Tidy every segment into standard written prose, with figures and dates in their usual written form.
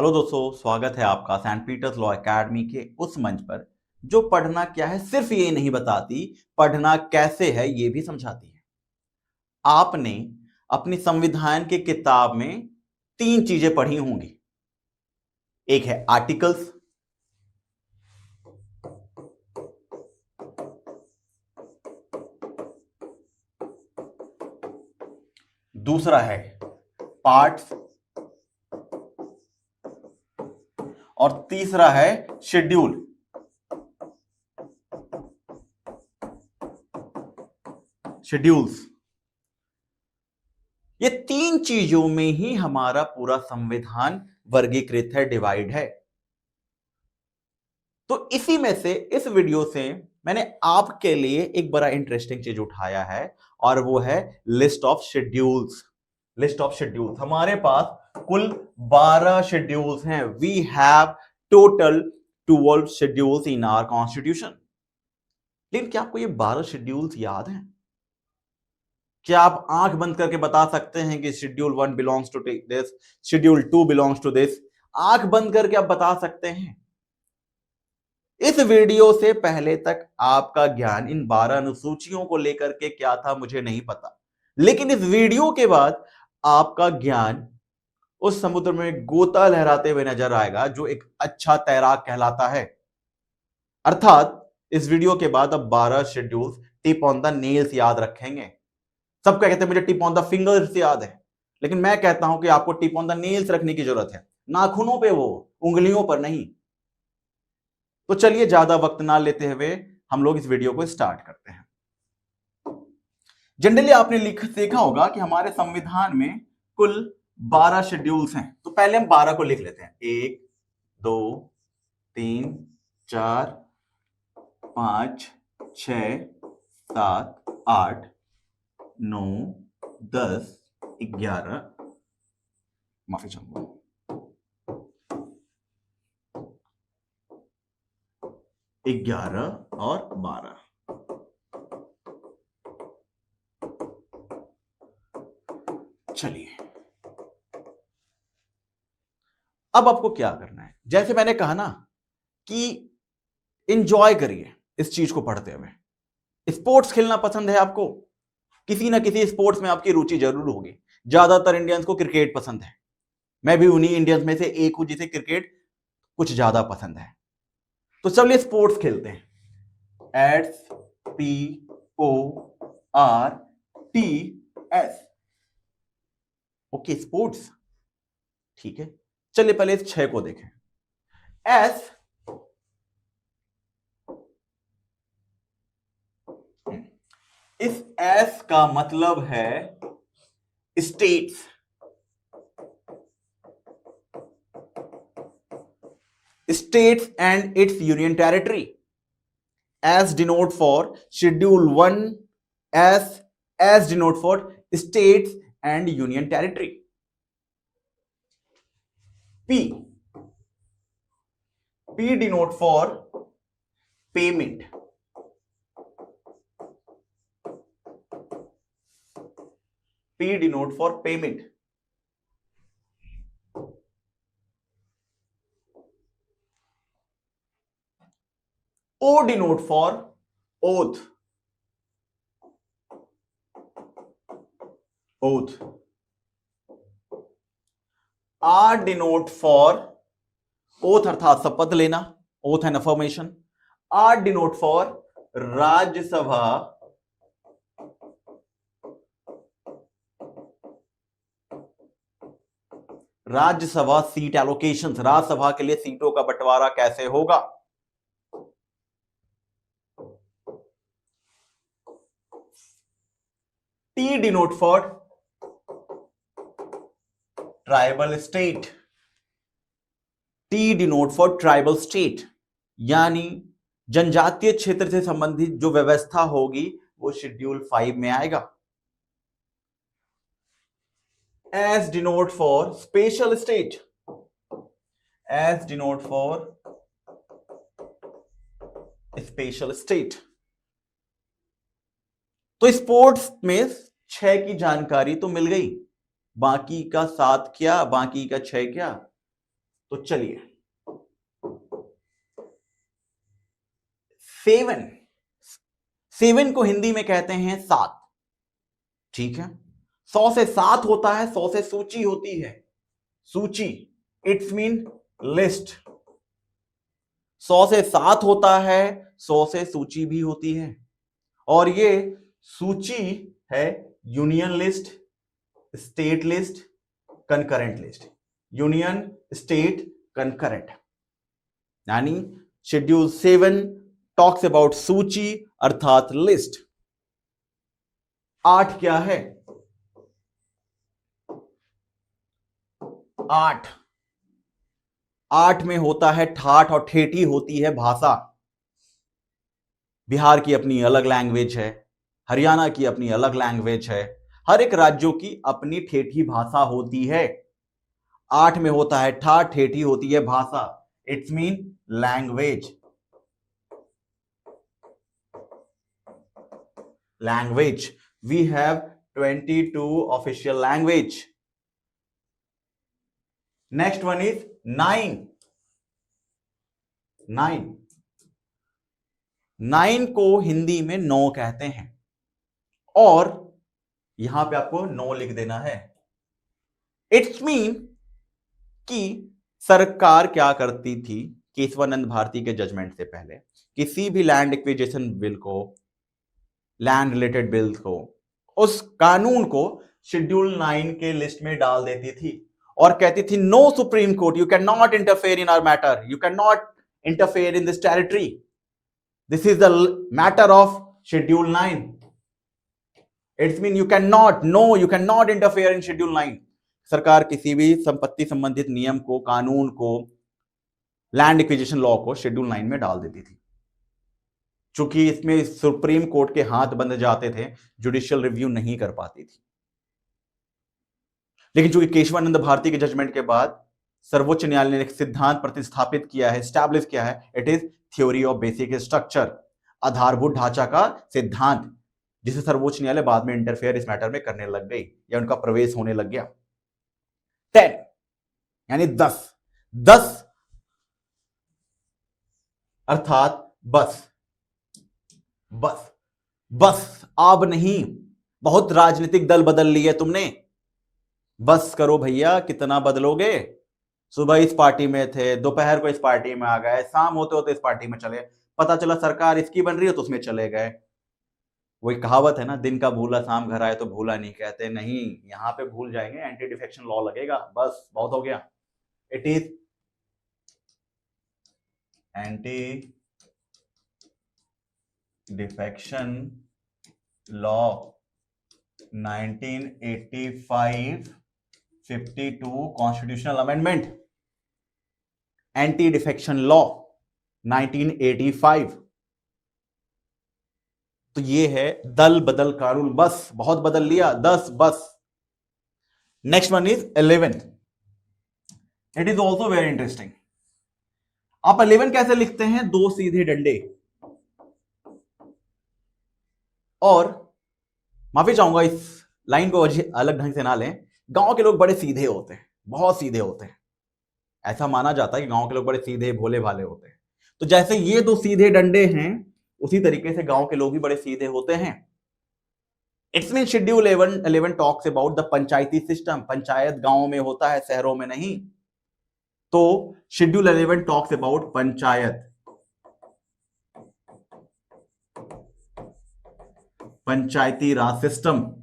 Hello दोस्तों, स्वागत है आपका सेंट पीटर्स लॉ एकेडमी के उस मंच पर जो पढ़ना क्या है सिर्फ ये नहीं बताती, पढ़ना कैसे है ये भी समझाती है। आपने अपनी संविधान की किताब में तीन चीजें पढ़ी होंगी। एक है आर्टिकल्स, दूसरा है पार्ट्स और तीसरा है शेड्यूल। शेड्यूल्स, ये तीन चीजों में ही हमारा पूरा संविधान वर्गीकृत है, डिवाइड है। तो इसी में से इस वीडियो से मैंने आपके लिए एक बड़ा इंटरेस्टिंग चीज उठाया है और वो है list of schedules. List of schedules, हमारे पास कुल 12 शेड्यूल्स हैं। We have total 12 schedules in our constitution. लेकिन क्या आपको ये 12 शेड्यूल्स याद हैं? क्या आप आंख बंद करके बता सकते हैं कि schedule 1 belongs to this, schedule 2 belongs to this? आंख बंद करके आप बता सकते हैं? इस वीडियो से पहले तक आपका ज्ञान इन 12 अनुसूचियों को लेकर के क्या था मुझे नहीं पता, लेकिन इस वीडियो के बाद आपका ज्ञान उस समुद्र में गोता लहराते हुए नजर आएगा जो एक अच्छा तैराक कहलाता है। अर्थात इस वीडियो के बाद अब 12 schedules tip on the nails याद रखेंगे। सब क्या कहते हैं, मुझे टिप ऑन द फिंगर्स याद है, लेकिन मैं कहता हूं कि आपको टिप ऑन द नेल्स रखने की जरूरत है, नाखूनों पे, वो उंगलियों पर नहीं। तो चलिए ज्यादा वक्त ना लेते हुए हम लोग इस वीडियो को स्टार्ट करते हैं। जनरली आपने देखा होगा कि हमारे संविधान में कुल 12 शेड्यूल्स हैं। तो पहले हम 12 को लिख लेते हैं। 1, 2, 3, 4, 5, 6, 7, 8, 9, 10, 11, माफी चाहूंगा, 11 और 12। चलिए, अब आपको क्या करना है, जैसे मैंने कहा ना कि एंजॉय करिए इस चीज को पढ़ते हुए। स्पोर्ट्स खेलना पसंद है आपको, किसी ना किसी स्पोर्ट्स में आपकी रुचि जरूर होगी। ज्यादातर इंडियंस को क्रिकेट पसंद है। मैं भी उन्हीं इंडियंस में से एक हूं जिसे क्रिकेट कुछ ज्यादा पसंद है। तो चलिए स्पोर्ट्स खेलते हैं। S P O R T S, okay, sports. ठीक है, चलिए पहले इस 6 को देखें। एस, इस एस का मतलब है states. States and it's union territory. S denote for schedule 1, S, S denote for states and union territory. P, P denote for payment. P denote for payment. O denote for oath. Oath. R denote for oath अर्थात शपथ लेना, oath and affirmation. R denote for Rajya Sabha Rajya Sabha seat allocation, Rajya Sabha के लिए सीटों का बंटवारा कैसे होगा। T denote for tribal state. T denote for tribal state, यानी जनजातीय क्षेत्र से संबंधित जो व्यवस्था होगी वो शेड्यूल 5 में आएगा। S denote for special state. S denote for special state. तो स्पोर्ट्स में 6 की जानकारी तो मिल गई, बाकी का 7 क्या, बाकी का 6 क्या? तो चलिए, 7 को हिंदी में कहते हैं 7। ठीक है, 100 से 7 होता है, 100 से सूची होती है। सूची इट्स मीन लिस्ट। 100 से 7 होता है, 100 से सूची भी होती है। और ये सूची है union list, state list, concurrent list. Union, state, concurrent. यानी शेड्यूल 7 टॉक्स अबाउट सूची अर्थात लिस्ट। 8 क्या है? 8 में होता है ठाठ और ठेठी होती है भाषा। बिहार की अपनी अलग लैंग्वेज है, हरियाणा की अपनी अलग लैंग्वेज है, हर एक राज्यों की अपनी ठेठी भाषा होती है। 8 में होता है ठाठ, ठेठी होती है भाषा। It's mean language. Language. We have 22 official language. Next one is 9. 9 को हिंदी में 9 कहते हैं। और यहां पे आपको 9 लिख देना है। इट्स मीन कि सरकार क्या करती थी, केशवानंद भारती के जजमेंट से पहले किसी भी लैंड एक्विजिशन बिल को, लैंड रिलेटेड बिल्स को, उस कानून को शेड्यूल 9 के लिस्ट में डाल देती थी और कहती थी no Supreme Court, you can not interfere in our matter, you can not interfere in this territory, this is the matter of schedule 9। It's mean you can not, no you can not interfere in schedule 9। सरकार किसी भी संपत्ति संबंधित नियम को, कानून को, land acquisition law को शेड्यूल 9 में डाल देती थी। चूंकि इसमें सुप्रीम कोर्ट के हाथ बंद जाते थे, जुडिशियल रिव्यू नहीं कर पाती थी। लेकिन चूंकि केशवानंद भारती के जजमेंट के बाद सर्वोच्च न्यायालय ने एक सिद्धांत प्रतिस्थापित किया है, स्टैब्लिश किया है, it is theory of basic structure, आधारभूत ढांचा का सिद्धांत, जिसे सर्वोच्च न्यायालय बाद में इंटरफेयर इस मैटर में करने लग गई या उनका प्रवेश होने लग गया। 10 यानी 10 अर्थात बस। अब नहीं, बहुत राजनीतिक दल बदल लिए तुमने, बस करो भैया, कितना बदलोगे? सुबह इस पार्टी में थे, दोपहर को इस पार्टी में आ गए, शाम होते होते इस पार्टी में चले, पता चला सरकार इसकी बन रही है तो उसमें चले गए। वही कहावत है ना, दिन का भूला शाम घर आए तो भूला नहीं कहते। नहीं, यहां पे भूल जाएंगे, एंटी डिफेक्शन लॉ लगेगा, बस बहुत हो गया। It is anti defection law 1985 52 constitutional amendment. Anti defection law 1985। तो ये है दल बदल कानून, बस बहुत बदल लिया, 10 बस। Next one is 11। It is also very interesting. आप 11 कैसे लिखते हैं? 2 सीधे डंडे। और माफी चाहूंगा, इस लाइन को अलग ढंग से ना लें, गांव के लोग बड़े सीधे होते हैं, बहुत सीधे होते हैं। ऐसा माना जाता है कि गांव के लोग बड़े सीधे भोले भाले होते हैं। तो जैसे ये 2 सीधे डंडे हैं, उसी तरीके से गांव के लोग भी बड़े सीधे होते हैं। It's mean schedule 11 talks about the Panchayati system. Panchayat गांव में होता है, शहरों में नहीं। तो schedule 11 talks about panchayat, Panchayati Raj system.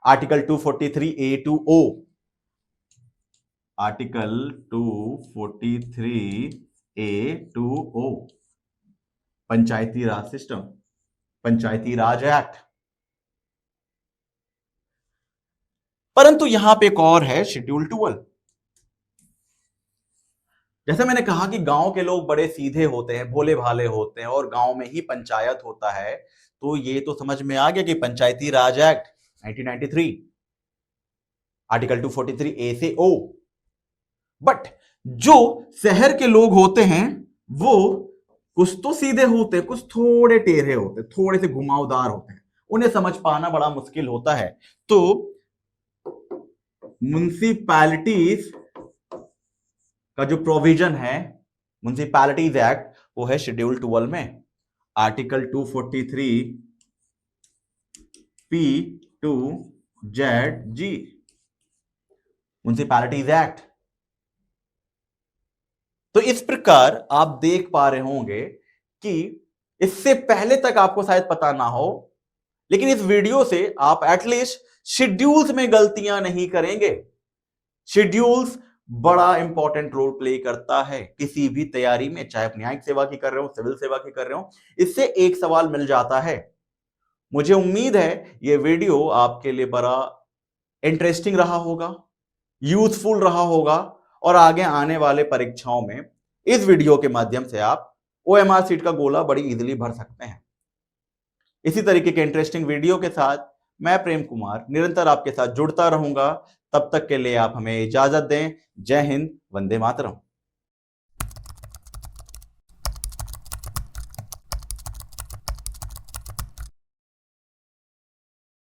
Article 243A to O, article 243A to O, Panchayati Raj system, Panchayati Raj act. परंतु यहां पे एक और है, शेड्यूल 12। जैसे मैंने कहा कि गांव के लोग बड़े सीधे होते हैं, भोले भाले होते हैं, और गांव में ही पंचायत होता है, तो ये तो समझ में आ गया कि पंचायती राज एक्ट 1993, आर्टिकल 243A से O। बट जो शहर के लोग होते हैं वो कुछ तो सीधे होते हैं, कुछ थोड़े टेढ़े होते हैं, थोड़े से घुमावदार होते हैं, उन्हें समझ पाना बड़ा मुश्किल होता है। तो म्युनिसिपैलिटीज का जो प्रोविजन है म्युनिसिपैलिटीज एक्ट वो है शेड्यूल 12 में, आर्टिकल 243 P2ZG म्युनिसिपैलिटीज एक्ट। तो इस प्रकार आप देख पा रहे होंगे कि इससे पहले तक आपको शायद पता ना हो, लेकिन इस वीडियो से आप एटलीस्ट शेड्यूल्स में गलतियां नहीं करेंगे। शेड्यूल्स बड़ा इंपॉर्टेंट रोल प्ले करता है किसी भी तैयारी में, चाहे आप न्यायिक सेवा की कर रहे हो, सिविल सेवा की कर रहे हो, इससे एक सवाल मिल जाता है। मुझे उम्मीद है यह वीडियो आपके लिए बड़ा इंटरेस्टिंग रहा होगा, यूजफुल रहा होगा, और आगे आने वाले परीक्षाओं में इस वीडियो के माध्यम से आप OMR सीट का गोला बड़ी इजीली भर सकते हैं। इसी तरीके के इंटरेस्टिंग वीडियो के साथ मैं प्रेम कुमार निरंतर आपके साथ जुड़ता रहूंगा। तब तक के लिए आप हमें इजाजत दें। जय हिंद, वंदे मातरम।